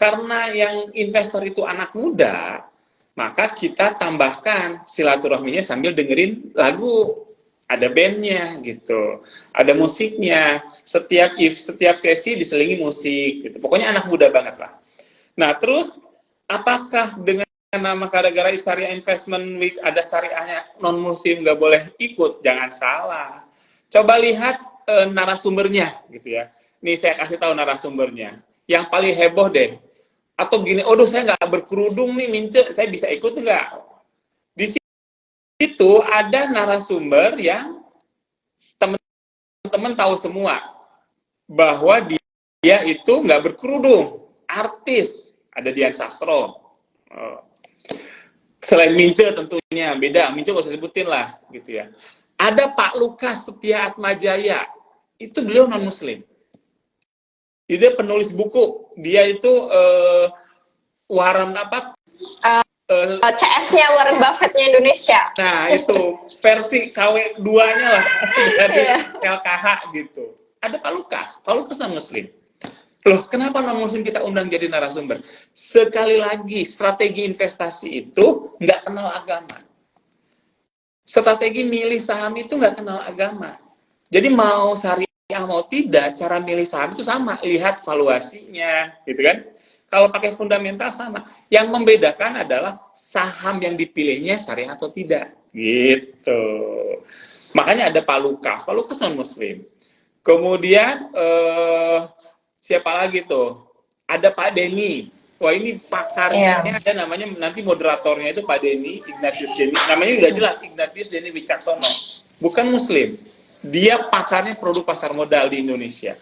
Karena yang investor itu anak muda, maka kita tambahkan silaturahminya sambil dengerin lagu. Ada bandnya gitu, ada musiknya. Setiap sesi diselingi musik gitu. Pokoknya anak muda banget lah. Nah, terus apakah dengan nama gara-gara Syariah Investment Week ada syariahnya non muslim nggak boleh ikut? Jangan salah. Coba lihat narasumbernya gitu ya. Nih saya kasih tahu narasumbernya. Yang paling heboh deh. Atau gini, aduh saya nggak berkerudung nih Mince, saya bisa ikut nggak? Di situ ada narasumber yang teman-teman tahu semua bahwa dia itu nggak berkerudung, artis, ada Dian Sastro. Selain Mince tentunya beda, Mince nggak usah sebutin lah gitu ya. Ada Pak Lukas Setia Atmajaya, itu beliau non Muslim. Dia penulis buku, dia itu Warren apa? CS-nya Warren Buffett-nya Indonesia. Nah, itu versi KW 2-nya lah dari LKH gitu. Ada Pak Lukas non-muslim. Loh, kenapa non-muslim kita undang jadi narasumber? Sekali lagi, strategi investasi itu nggak kenal agama. Strategi milih saham itu nggak kenal agama. Jadi mau syariah mau tidak, cara milih saham itu sama. Lihat valuasinya, gitu kan? Kalau pakai fundamental sama. Yang membedakan adalah saham yang dipilihnya syariah atau tidak. Gitu. Makanya ada Pak Lukas non-muslim. Kemudian siapa lagi tuh? Ada Pak Denny. Wah, ini pakarnya ada namanya, nanti moderatornya itu Pak Denny, Ignatius Denny. Namanya udah jelas, Ignatius Denny Wicaksono. Bukan muslim. Dia pakarnya produk pasar modal di Indonesia.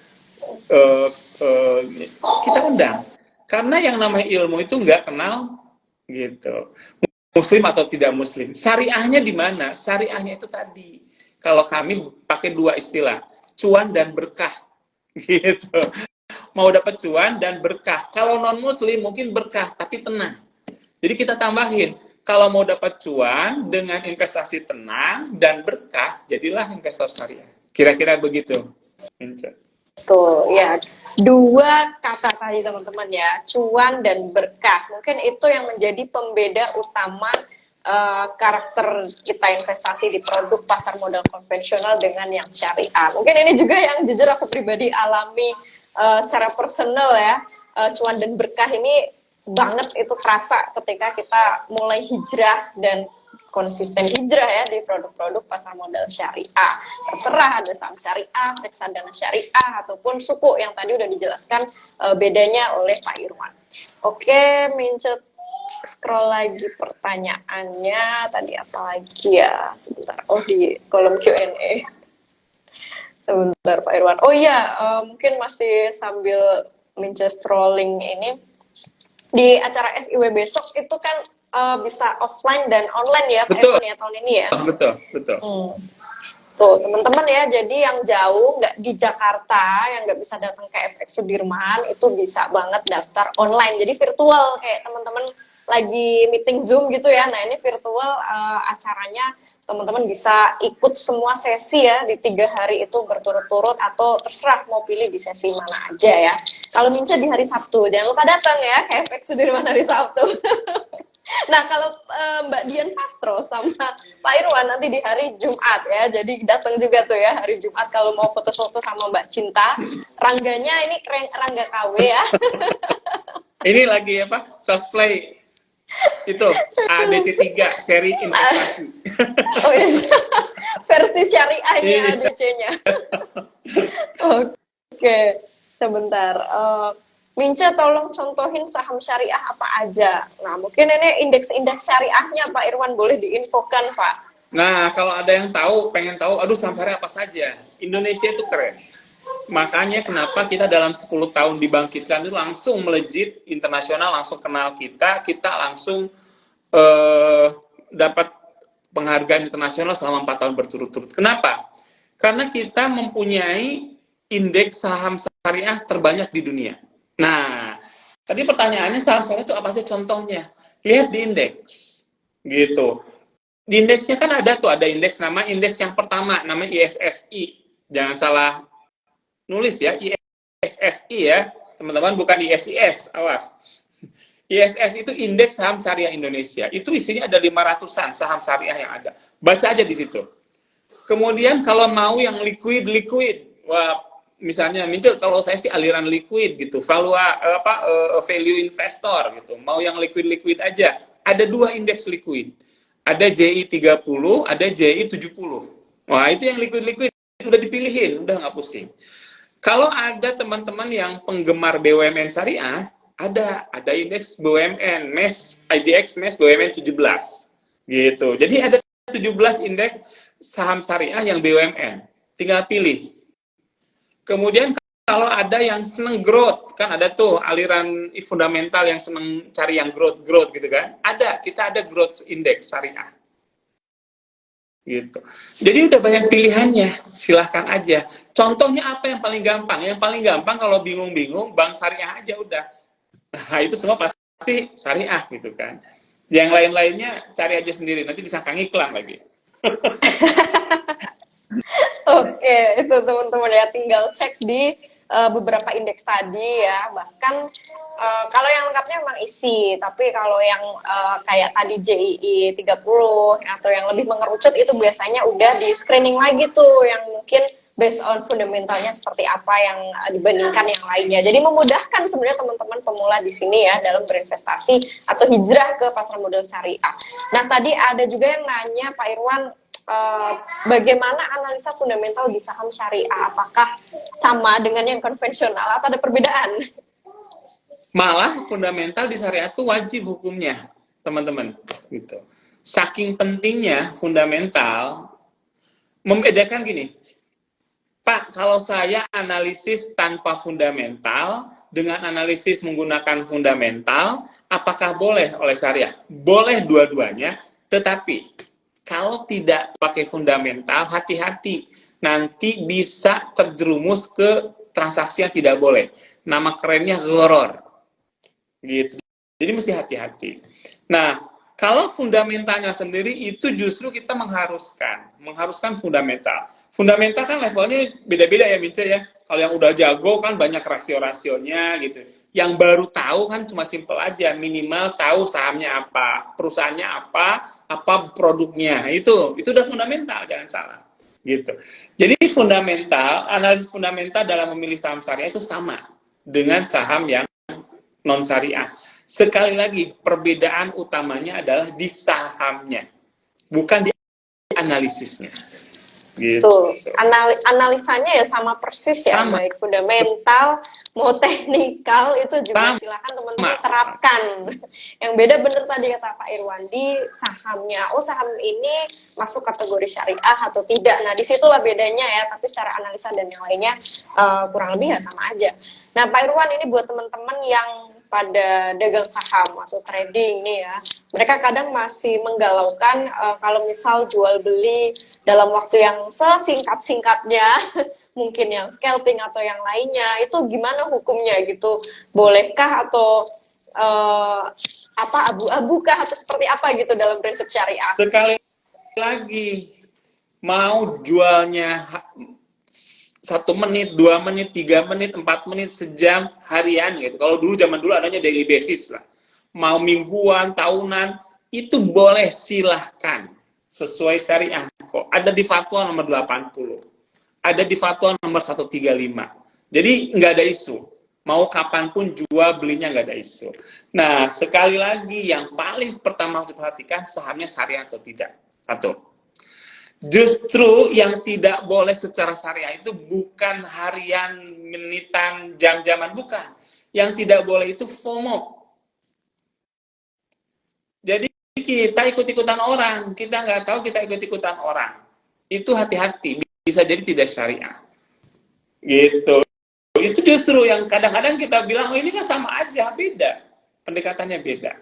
Kita undang. Karena yang namanya ilmu itu nggak kenal gitu. Muslim atau tidak muslim. Syariahnya di mana? Syariahnya itu tadi. Kalau kami pakai dua istilah, cuan dan berkah. Gitu. Mau dapat cuan dan berkah. Kalau non muslim mungkin berkah tapi tenang. Jadi kita tambahin, kalau mau dapat cuan dengan investasi tenang dan berkah, jadilah investor syariah. Kira-kira begitu. Tuh, ya. Dua kata tadi teman-teman ya, cuan dan berkah. Mungkin itu yang menjadi pembeda utama karakter kita investasi di produk pasar modal konvensional dengan yang syariah. Mungkin ini juga yang jujur aku pribadi alami secara personal ya. Cuan dan berkah ini banget itu terasa ketika kita mulai hijrah dan konsisten hijrah ya di produk-produk pasar modal syariah. Terserah ada saham syariah, reksadana syariah, ataupun suku yang tadi udah dijelaskan bedanya oleh Pak Irwan. Oke, Mince scroll lagi pertanyaannya. Tadi apa lagi ya? Sebentar. Oh, di kolom Q&A. Sebentar Pak Irwan. Oh iya, mungkin masih sambil Mince scrolling ini. Di acara SIW besok itu kan bisa offline dan online ya Pak Irwan ya tahun ini ya. Betul. Tuh teman-teman ya, jadi yang jauh nggak di Jakarta, yang nggak bisa datang ke FX Sudirman itu bisa banget daftar online. Jadi virtual kayak teman-teman lagi meeting Zoom gitu ya. Nah ini virtual acaranya teman-teman bisa ikut semua sesi ya di 3 hari itu berturut-turut, atau terserah mau pilih di sesi mana aja ya. Kalau Mince di hari Sabtu, jangan lupa datang ya ke FX Sudirman hari Sabtu. Nah kalau Mbak Dian Sastro sama Pak Irwan nanti di hari Jumat ya, jadi datang juga tuh ya hari Jumat kalau mau foto-foto sama Mbak Cinta. Rangganya ini keren, Rangga KW ya. Ini lagi apa? Cosplay itu ADC 3 seri investasi. Oh iya. Versi syariahnya ADC-nya. Oke, sebentar. Mince tolong contohin saham syariah apa aja. Nah, mungkin ini indeks-indeks syariahnya Pak Irwan boleh diinfokan, Pak. Nah, kalau ada yang pengen tahu, aduh saham syariah apa saja. Indonesia itu keren. Makanya kenapa kita dalam 10 tahun dibangkitkan itu langsung melejit internasional, langsung kenal kita langsung dapat penghargaan internasional selama 4 tahun berturut-turut. Kenapa? Karena kita mempunyai indeks saham syariah terbanyak di dunia. Nah, tadi pertanyaannya saham syariah itu apa sih contohnya? Lihat di indeks, gitu. Di indeksnya kan ada indeks yang pertama, namanya ISSI. Jangan salah nulis ya, ISSI ya, teman-teman, bukan ISIS, awas. ISS itu Indeks Saham Syariah Indonesia. Itu isinya ada 500-an saham syariah yang ada. Baca aja di situ. Kemudian kalau mau yang liquid, wah, misalnya Mincel, kalau saya sih aliran liquid gitu, value investor gitu. Mau yang liquid aja. Ada 2 indeks liquid. Ada JI 30, ada JI 70. Wah, itu yang liquid udah dipilihin, udah nggak pusing. Kalau ada teman-teman yang penggemar BUMN syariah, ada indeks BUMN, IDX MES BUMN 17 gitu. Jadi ada 17 indeks saham syariah yang BUMN. Tinggal pilih. Kemudian kalau ada yang seneng growth, kan ada tuh aliran fundamental yang seneng cari yang growth gitu kan. Kita ada growth index syariah. Gitu. Jadi udah banyak pilihannya, silahkan aja. Contohnya apa yang paling gampang? Yang paling gampang kalau bingung-bingung, bank syariah aja udah. Nah, itu semua pasti syariah gitu kan. Yang lain-lainnya cari aja sendiri, nanti disangka iklan lagi. Oke, itu teman-teman ya, tinggal cek di beberapa indeks tadi ya. Bahkan kalau yang lengkapnya memang isi, tapi kalau yang kayak tadi JII 30 atau yang lebih mengerucut itu biasanya udah di screening lagi tuh, yang mungkin based on fundamentalnya seperti apa yang dibandingkan yang lainnya. Jadi memudahkan sebenarnya teman-teman pemula di sini ya dalam berinvestasi atau hijrah ke pasar modal syariah. Nah, tadi ada juga yang nanya Pak Irwan, bagaimana analisa fundamental di saham syariah? Apakah sama dengan yang konvensional atau ada perbedaan? Malah fundamental di syariah itu wajib hukumnya, teman-teman. Gitu. Saking pentingnya fundamental, membedakan gini, Pak, kalau saya analisis tanpa fundamental, dengan analisis menggunakan fundamental, apakah boleh oleh syariah? Boleh dua-duanya, tetapi kalau tidak pakai fundamental, hati-hati. Nanti bisa terjerumus ke transaksi yang tidak boleh. Nama kerennya gharar. Gitu. Jadi mesti hati-hati. Nah, kalau fundamentalnya sendiri itu justru kita mengharuskan fundamental. Fundamental kan levelnya beda-beda ya, Mince ya. Kalau yang udah jago kan banyak rasio-rasionya gitu. Yang baru tahu kan cuma simpel aja, minimal tahu sahamnya apa, perusahaannya apa produknya. Itu udah fundamental, jangan salah. Gitu. Jadi analisis fundamental dalam memilih saham syariah itu sama dengan saham yang non syariah. Sekali lagi, perbedaan utamanya adalah di sahamnya, bukan di analisisnya. Gitu. Tuh, analisanya ya sama persis ya, sama. baik fundamental mau teknikal itu juga silakan teman-teman terapkan. Yang beda bener tadi kata Pak Irwan, di sahamnya, saham ini masuk kategori syariah atau tidak. Nah, disitulah bedanya ya, tapi secara analisa dan yang lainnya kurang lebih ya sama aja. Nah, Pak Irwan, ini buat teman-teman yang pada dagang saham atau trading nih ya, mereka kadang masih menggalaukan kalau misal jual beli dalam waktu yang sesingkat-singkatnya, mungkin yang scalping atau yang lainnya, itu gimana hukumnya gitu? Bolehkah atau abu-abu kah atau seperti apa gitu dalam prinsip syariah? Sekali lagi, mau jualnya 1 menit, 2 menit, 3 menit, 4 menit, sejam, harian gitu. Kalau zaman dulu adanya daily basis lah. Mau mingguan, tahunan, itu boleh, silahkan. Sesuai syariah kok. Ada di fatwa nomor 80. Ada di fatwa nomor 135. Jadi nggak ada isu. Mau kapanpun jual belinya nggak ada isu. Nah, sekali lagi yang paling pertama harus diperhatikan sahamnya syariah atau tidak. Satu. Justru yang tidak boleh secara syariah itu bukan harian, menitan, jam-jaman, bukan. Yang tidak boleh itu FOMO. Jadi kita ikut-ikutan orang, kita nggak tahu kita ikut-ikutan orang. Itu hati-hati, bisa jadi tidak syariah. Gitu. Itu justru yang kadang-kadang kita bilang, ini kan sama aja, beda. Pendekatannya beda.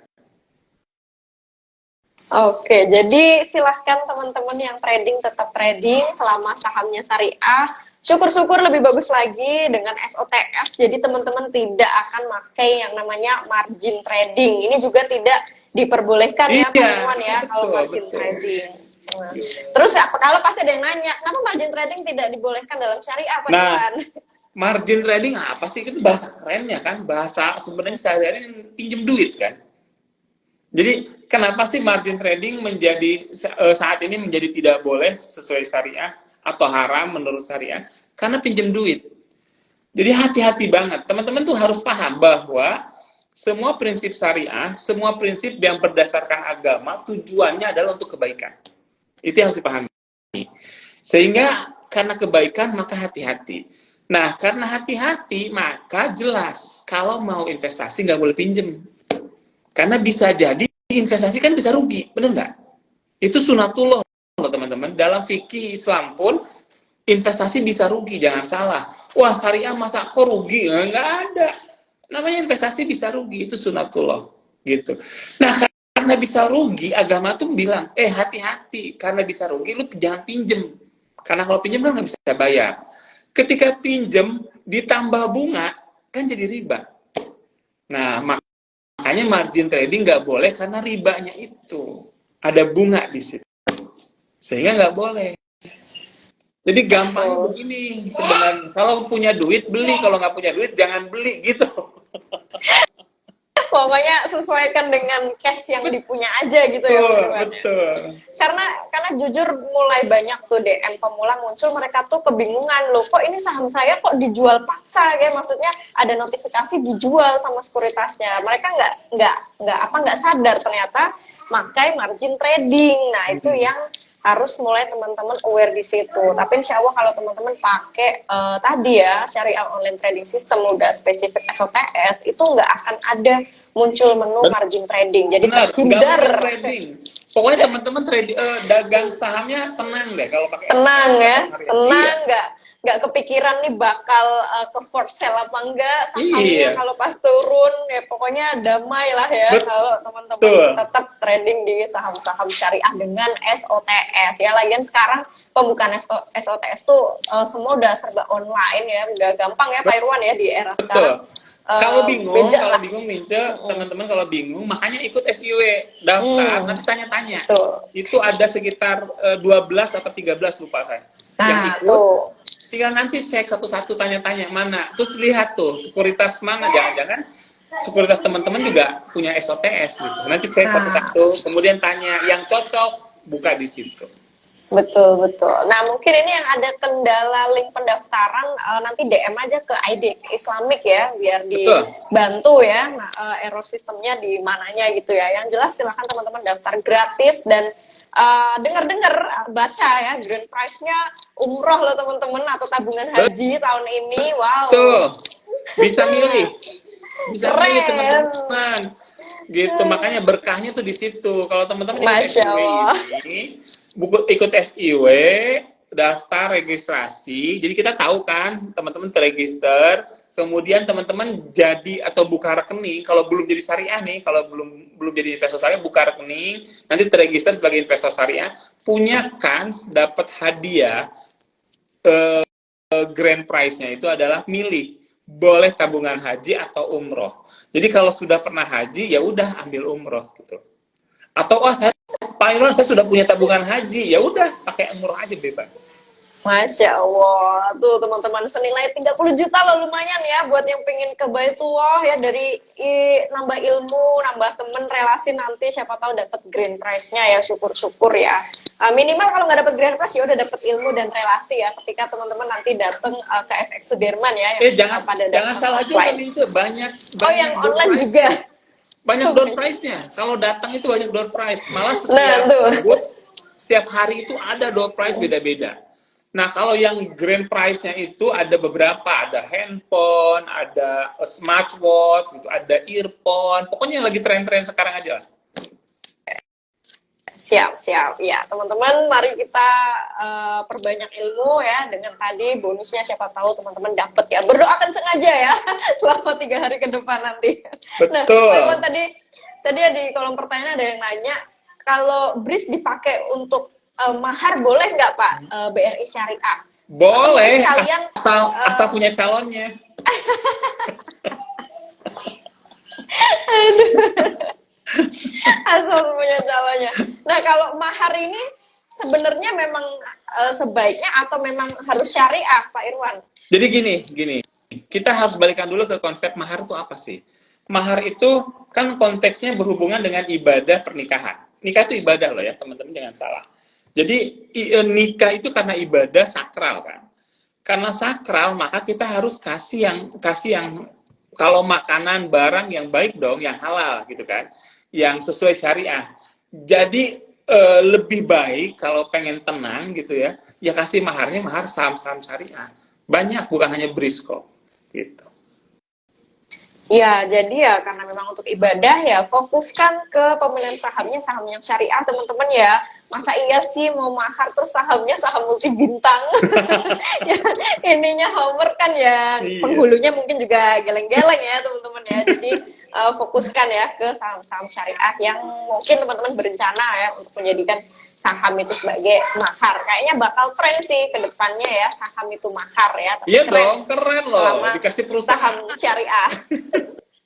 Oke, jadi silahkan teman-teman yang trading tetap trading selama sahamnya syariah. Syukur-syukur lebih bagus lagi dengan SOTS, jadi teman-teman tidak akan pakai yang namanya margin trading. Ini juga tidak diperbolehkan ya Pak Irwan ya, kalau margin trading. Nah, terus kalau pasti ada yang nanya, kenapa margin trading tidak dibolehkan dalam syariah Pak Irwan? margin trading apa sih? Itu bahasa kerennya kan, bahasa sebenarnya sehari-hari pinjem duit kan. Jadi kenapa sih margin trading menjadi saat ini menjadi tidak boleh sesuai syariah atau haram menurut syariah? Karena pinjem duit. Jadi hati-hati banget. Teman-teman tuh harus paham bahwa semua prinsip syariah, semua prinsip yang berdasarkan agama tujuannya adalah untuk kebaikan. Itu yang harus dipahami. Sehingga karena kebaikan maka hati-hati. Nah, karena hati-hati maka jelas kalau mau investasi nggak boleh pinjem. Karena bisa jadi investasi kan bisa rugi, bener nggak? Itu sunatullah loh teman-teman. Dalam fikih Islam pun investasi bisa rugi, jangan salah. Wah syariah masa kok rugi? Nggak ada. Namanya investasi bisa rugi, itu sunatullah gitu. Nah karena bisa rugi, agama tuh bilang, hati-hati, karena bisa rugi, lu jangan pinjem. Karena kalau pinjem kan nggak bisa bayar. Ketika pinjem ditambah bunga, kan jadi riba. Nah makanya margin trading nggak boleh karena ribanya itu ada bunga di situ, sehingga nggak boleh. Jadi gampangnya begini sebenarnya, kalau punya duit beli, kalau nggak punya duit jangan beli gitu. Pokoknya sesuaikan dengan cash yang dipunya aja gitu ya. Betul. Karena jujur mulai banyak tuh DM pemula muncul, mereka tuh kebingungan loh, kok ini saham saya kok dijual paksa, kayak maksudnya ada notifikasi dijual sama sekuritasnya. Mereka nggak sadar ternyata makai margin trading. Nah itu yang harus mulai teman-teman aware di situ. Tapi insya Allah kalau teman-teman pakai tadi ya syariah online trading system udah spesifik SOTS, itu nggak akan ada muncul menu margin trading. Jadi terhindar. Pokoknya teman-teman dagang sahamnya tenang deh kalau pakai. Tenang ya, tenang, nggak kepikiran nih bakal ke for sale apa enggak sahamnya kalau pas turun, ya pokoknya damai lah ya kalau teman-teman tetap trading di saham-saham syariah dengan SOTS ya. Lagian sekarang pembukaan SOTS tuh semua udah serba online ya, udah gampang ya Pak Irwan ya di era sekarang. Kalau bingung Mince, teman-teman kalau bingung, makanya ikut SIW, daftar, nanti tanya-tanya. Itu ada sekitar 12 atau 13 lupa saya. Yang ikut, tinggal nanti cek satu-satu, tanya-tanya mana. Terus lihat tuh, sekuritas mana, jangan-jangan sekuritas teman-teman juga punya SOTS gitu. Nanti cek satu-satu, kemudian tanya yang cocok, buka di situ. Betul. Nah mungkin ini yang ada kendala link pendaftaran, nanti DM aja ke ID Islamic ya, biar dibantu ya. Nah, error sistemnya di mananya gitu ya. Yang jelas silahkan teman-teman daftar gratis dan dengar-dengar baca ya, grand prize-nya umroh loh teman-teman, atau tabungan haji tahun ini. Wow. Tuh, bisa milih teman-teman. Gitu, makanya berkahnya tuh di situ. Kalau teman-teman ikut SIW, daftar registrasi, jadi kita tahu kan teman-teman terregister, kemudian teman-teman jadi atau buka rekening. Kalau belum jadi syariah nih, kalau belum jadi investor syariah, buka rekening, nanti terregister sebagai investor syariah, punya kans dapat hadiah. Grand prize-nya itu adalah milih boleh tabungan haji atau umroh. Jadi kalau sudah pernah haji ya udah ambil umroh gitu. Atau Pak Irwan saya sudah punya tabungan haji, ya udah pakai umroh aja bebas. Masya Allah, tuh teman-teman senilai 30 juta loh, lumayan ya buat yang pengen ke Baitullah ya, dari nambah ilmu, nambah temen, relasi, nanti siapa tahu dapat grand prize-nya ya, syukur-syukur ya. Minimal kalau nggak dapat grand prize ya udah dapat ilmu dan relasi ya ketika teman-teman nanti datang ke FX Sudirman ya. Jangan salah juga nih, itu banyak yang online juga. Banyak door prize-nya. Kalau datang itu banyak door prize. Malah setiap hari itu ada door prize beda-beda. Nah, kalau yang grand prize-nya itu ada beberapa, ada handphone, ada smartwatch, gitu, ada earphone. Pokoknya yang lagi tren-tren sekarang aja lah. Siap. Ya, teman-teman, mari kita perbanyak ilmu ya, dengan tadi bonusnya siapa tahu teman-teman dapat ya. Berdoa kenceng aja ya selama 3 hari ke depan nanti. Betul. Nah, tadi ya di kolom pertanyaan ada yang nanya, kalau BRIS dipakai untuk mahar boleh nggak Pak, BRI Syariah? Boleh, asal punya calonnya. Asal punya calonnya. Nah, kalau mahar ini sebenarnya memang sebaiknya atau memang harus syariah, Pak Irwan? Jadi gini, kita harus balikan dulu ke konsep mahar itu apa sih? Mahar itu kan konteksnya berhubungan dengan ibadah pernikahan. Nikah itu ibadah loh ya, teman-teman jangan salah. Jadi nikah itu karena ibadah sakral kan. Karena sakral maka kita harus kasih yang kalau makanan barang yang baik dong, yang halal gitu kan, yang sesuai syariah. Jadi lebih baik kalau pengen tenang gitu ya, ya kasih maharnya mahar saham-saham syariah. Banyak, bukan hanya bris kok. Gitu. Ya, jadi ya karena memang untuk ibadah ya fokuskan ke pemilihan sahamnya saham yang syariah teman-teman ya. Masa iya sih mau mahar terus sahamnya saham multi bintang. Ya, ininya homer kan ya. Iya. Penghulunya mungkin juga geleng-geleng ya teman-teman ya. Jadi fokuskan ya ke saham-saham syariah yang mungkin teman-teman berencana ya untuk menjadikan saham itu sebagai mahar. Kayaknya bakal tren sih ke depannya ya, saham itu mahar ya. Iya dong, keren loh. Dikasih perusahaan saham syariah.